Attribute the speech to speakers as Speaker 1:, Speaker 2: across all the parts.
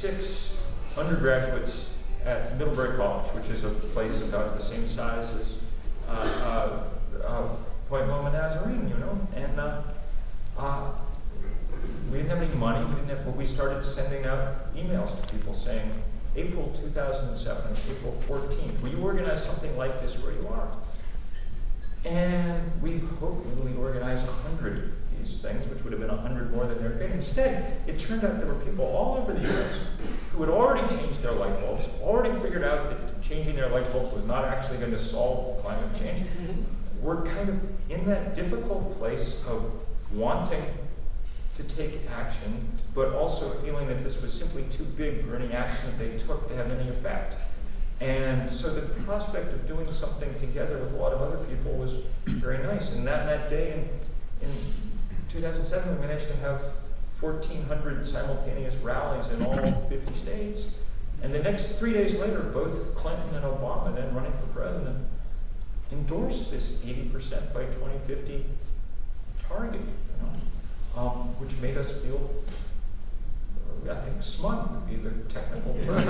Speaker 1: 6 undergraduates at Middlebury College, which is a place about the same size as Point Loma Nazarene, you know, and we didn't have any money. But we started sending out emails to people saying, April 2007, April 14th, will you organize something like this where you are? And we hopefully organized 100 of these things, which would have been 100 more than there had been. Instead, it turned out there were people all over the US who had already changed their light bulbs, already figured out that changing their light bulbs was not actually going to solve climate change. We're kind of in that difficult place of wanting to take action, but also feeling that this was simply too big for any action that they took to have any effect. And so the prospect of doing something together with a lot of other people was very nice. And that day in 2007, we managed to have 1,400 simultaneous rallies in all 50 states. And the next 3 days later, both Clinton and Obama, then running for president, endorsed this 80% by 2050 target, you know, which made us feel, I think smug would be the technical term.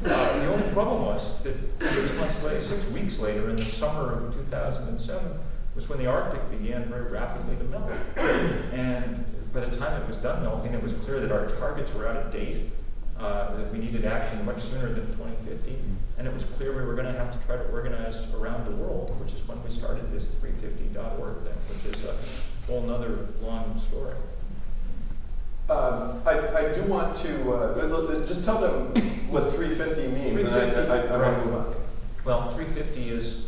Speaker 1: The only problem was that 6 weeks later, in the summer of 2007, was when the Arctic began very rapidly to melt. And by the time it was done melting, it was clear that our targets were out of date, that we needed action much sooner than 2050, and it was clear we were going to have to try to organize around the world, which is when we started this 350.org thing, which is a whole nother long story.
Speaker 2: I do want to just tell them what 350 means, and I want to move on.
Speaker 1: Well, 350 is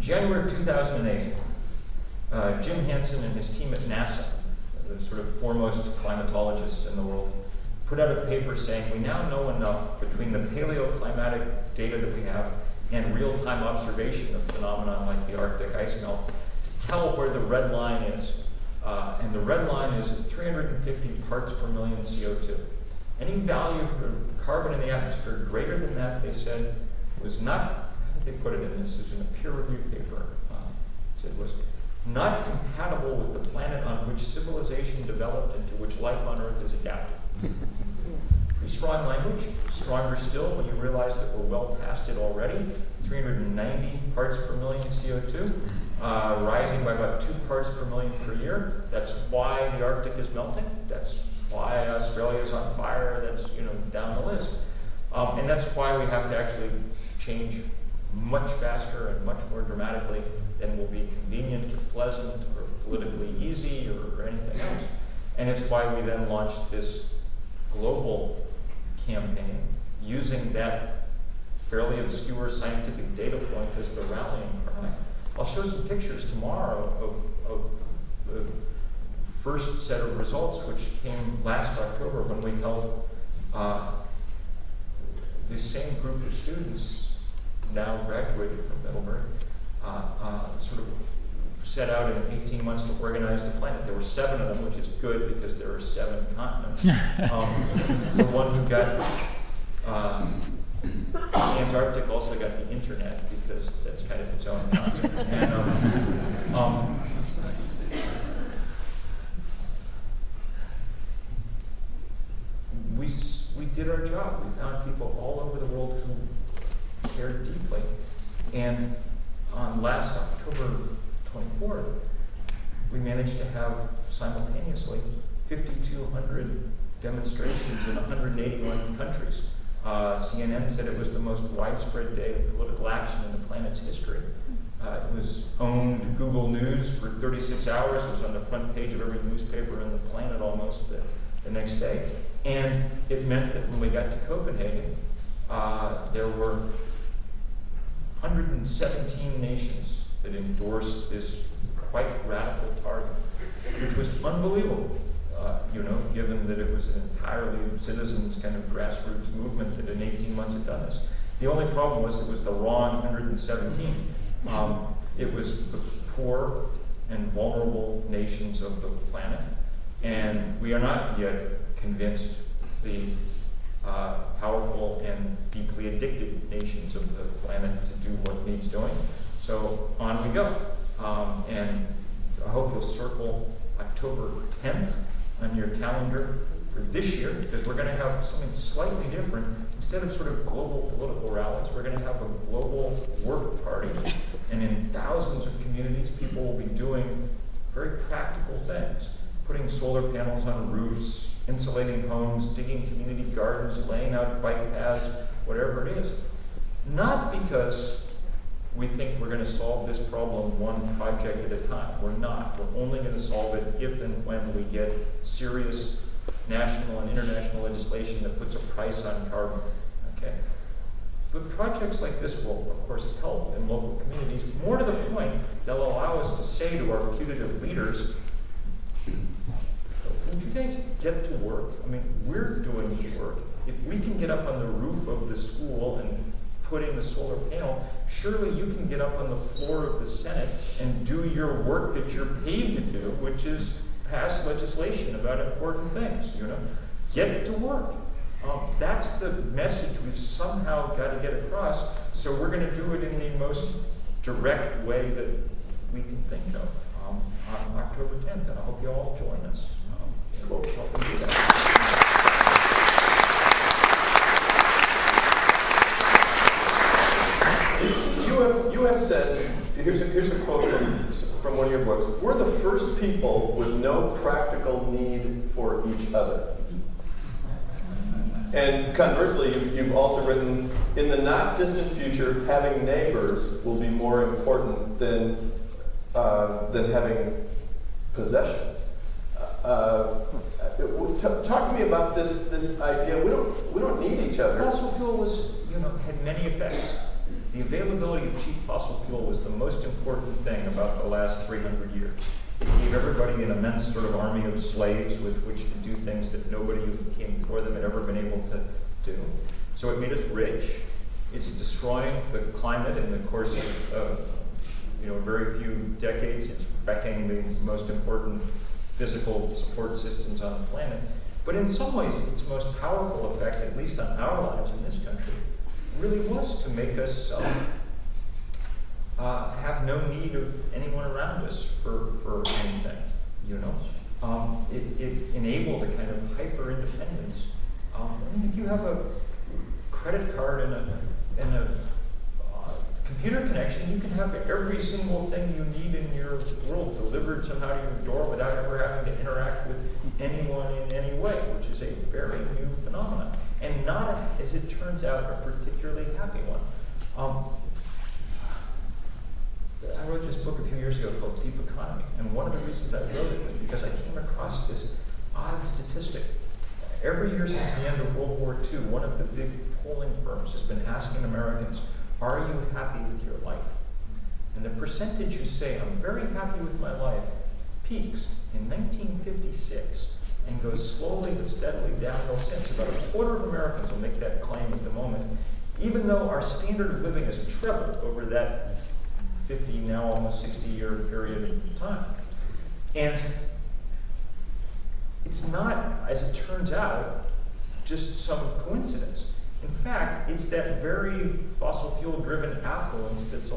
Speaker 1: January of 2008. Jim Hansen and his team at NASA, the sort of foremost climatologists in the world, put out a paper saying we now know enough between the paleoclimatic data that we have and real-time observation of phenomena like the Arctic ice melt to tell where the red line is. And the red line is at 350 parts per million CO2. Any value for carbon in the atmosphere greater than that, they said, was not, they put it in this, is in a peer-reviewed paper, it was not compatible with the planet on which civilization developed and to which life on Earth is adapted. Pretty strong language, stronger still when you realize that we're well past it already. 390 parts per million CO2, rising by about 2 parts per million per year. That's why the Arctic is melting. That's why Australia is on fire. That's, you know, down the list. And that's why we have to actually change much faster and much more dramatically than will be convenient or pleasant or politically easy or anything else. And it's why we then launched this global campaign using that fairly obscure scientific data point as the rallying cry. I'll show some pictures tomorrow of the first set of results, which came last October when we held this same group of students, now graduated from Middlebury, sort of set out in 18 months to organize the planet. There were 7 of them, which is good because there are 7 continents. The one who got the Antarctic also got the internet because that's kind of its own continent. And, we did our job. We found people all over the world who cared deeply. And on last October 24th, we managed to have simultaneously 5,200 demonstrations in 181 countries. CNN said it was the most widespread day of political action in the planet's history. It was owned Google News for 36 hours. It was on the front page of every newspaper on the planet almost the next day. And it meant that when we got to Copenhagen, there were 117 nations that endorsed this quite radical target, which was unbelievable, given that it was an entirely citizens kind of grassroots movement that in 18 months had done this. The only problem was it was the wrong 117. It was the poor and vulnerable nations of the planet, and we are not yet convinced the powerful and deeply addicted nations of the planet to do what needs doing. So on we go. And I hope you'll circle October 10th on your calendar for this year, because we're going to have something slightly different. Instead of sort of global political rallies, we're going to have a global work party. And in thousands of communities, people will be doing very practical things. Putting solar panels on roofs, insulating homes, digging community gardens, laying out bike paths, whatever it is. Not because we think we're going to solve this problem one project at a time. We're not. We're only going to solve it if and when we get serious national and international legislation that puts a price on carbon. Okay? But projects like this will, of course, help in local communities. More to the point, they'll allow us to say to our putative leaders, would you guys get to work? I mean, we're doing the work. If we can get up on the roof of the school and put in the solar panel, surely you can get up on the floor of the Senate and do your work that you're paid to do, which is pass legislation about important things, you know? Get to work. That's the message we've somehow got to get across, so we're going to do it in the most direct way that we can think of on October 10th, and I hope you all join us. We'll help them do that.
Speaker 2: You have said, here's a quote from one of your books, we're the first people with no practical need for each other. And conversely, you've also written, in the not distant future, having neighbors will be more important than having possessions. Talk to me about this idea. We don't need each other.
Speaker 1: Fossil fuel had many effects. The availability of cheap fossil fuel was the most important thing about the last 300 years. It gave everybody an immense sort of army of slaves with which to do things that nobody who came before them had ever been able to do. So it made us rich. It's destroying the climate in the course of very few decades. It's wrecking the most important physical support systems on the planet. But in some ways, its most powerful effect, at least on our lives in this country, really was to make us have no need of anyone around us for anything, It enabled a kind of hyper-independence. If you have a credit card and a computer connection, you can have every single thing you need in your world delivered somehow to your door without ever having to interact with anyone in any way, which is a very new phenomenon. And not, as it turns out, a particularly happy one. I wrote this book a few years ago called Deep Economy, and one of the reasons I wrote it was because I came across this odd statistic. Every year since the end of World War II, one of the big polling firms has been asking Americans, are you happy with your life? And the percentage who say, I'm very happy with my life, peaks in 1956 and goes slowly but steadily downhill since. About a quarter of Americans will make that claim at the moment, even though our standard of living has trebled over that 50, now almost 60-year period of time. And it's not, as it turns out, just some coincidence. In fact, it's that very fossil fuel-driven affluence that's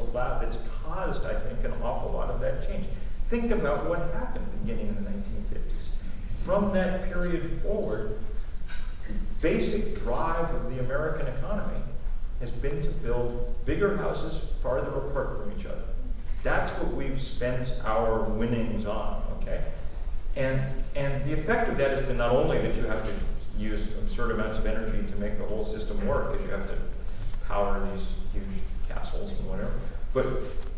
Speaker 1: caused, I think, an awful lot of that change. Think about what happened beginning in the 1950s. From that period forward, the basic drive of the American economy has been to build bigger houses farther apart from each other. That's what we've spent our winnings on, okay? And the effect of that has been not only that you have to use absurd amounts of energy to make the whole system work, because you have to power these huge castles and whatever, but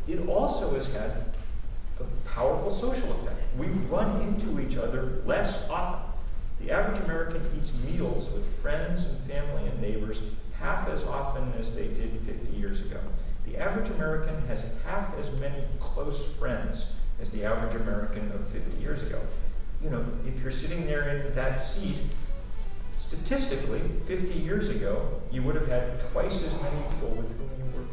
Speaker 1: it also has had a powerful social effect. We run into each other less often. The average American eats meals with friends and family and neighbors half as often as they did 50 years ago. The average American has half as many close friends as the average American of 50 years ago. If you're sitting there in that seat, statistically, 50 years ago, you would have had twice as many people with whom you were